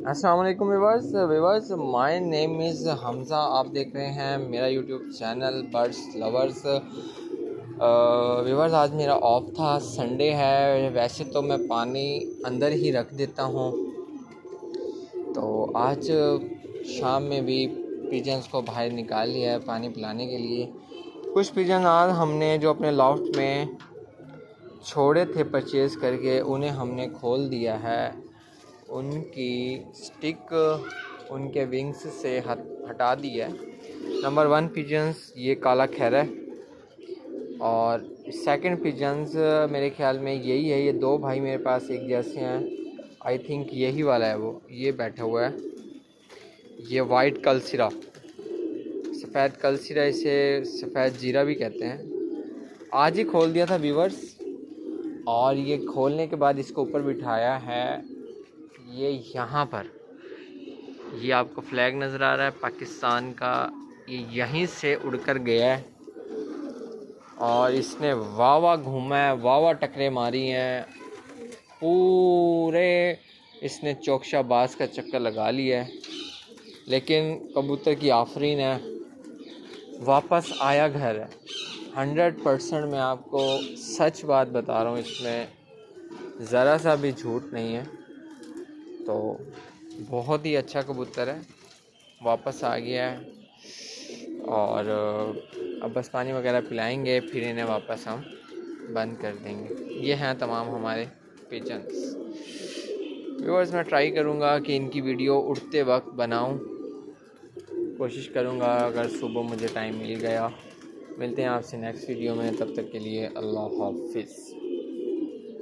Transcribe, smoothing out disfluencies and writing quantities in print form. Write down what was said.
अस्सलाम वालेकुम viewers my name is Hamza. आप देख रहे हैं मेरा YouTube channel birds lovers. Viewers आज मेरा ऑफ था, संडे है। वैसे तो मैं पानी अंदर ही रख देता हूँ, तो आज शाम में भी पिजन्स को बाहर निकाल लिया है पानी पिलाने के लिए। कुछ पिजन आज हमने जो अपने लॉफ्ट में छोड़े थे परचेज़ करके, उन्हें हमने खोल दिया है। उनकी स्टिक उनके विंग्स से हटा दी है। नंबर 1 पिजन्स ये काला खैरा है, और सेकंड पिजन्स मेरे ख्याल में यही है। ये दो भाई मेरे पास एक जैसे हैं, आई थिंक यही वाला है। वो ये बैठा हुआ है, ये वाइट कलसिरा, सफ़ेद कलसिरा, इसे सफ़ेद जीरा भी कहते हैं। आज ही खोल दिया था व्यूवर्स, और ये खोलने के बाद इसको ऊपर बिठाया है। ये यहाँ पर ये आपको फ्लैग नज़र आ रहा है पाकिस्तान का, ये यहीं से उड़कर गया है और इसने वाह घूमा है, वाह टकरे मारी हैं पूरे। इसने चौकशाबाज का चक्कर लगा लिया है, लेकिन कबूतर की आफरीन है, वापस आया घर है। 100% मैं आपको सच बात बता रहा हूँ, इसमें ज़रा सा भी झूठ नहीं है। तो बहुत ही अच्छा कबूतर है, वापस आ गया है। और अब बस पानी वगैरह पिलाएंगे, फिर इन्हें वापस हम बंद कर देंगे। ये हैं तमाम हमारे पिजन्स। व्यूअर्स मैं ट्राई करूँगा कि इनकी वीडियो उड़ते वक्त बनाऊँ, कोशिश करूँगा अगर सुबह मुझे टाइम मिल गया। मिलते हैं आपसे नेक्स्ट वीडियो में, तब तक के लिए अल्लाह हाफिज़।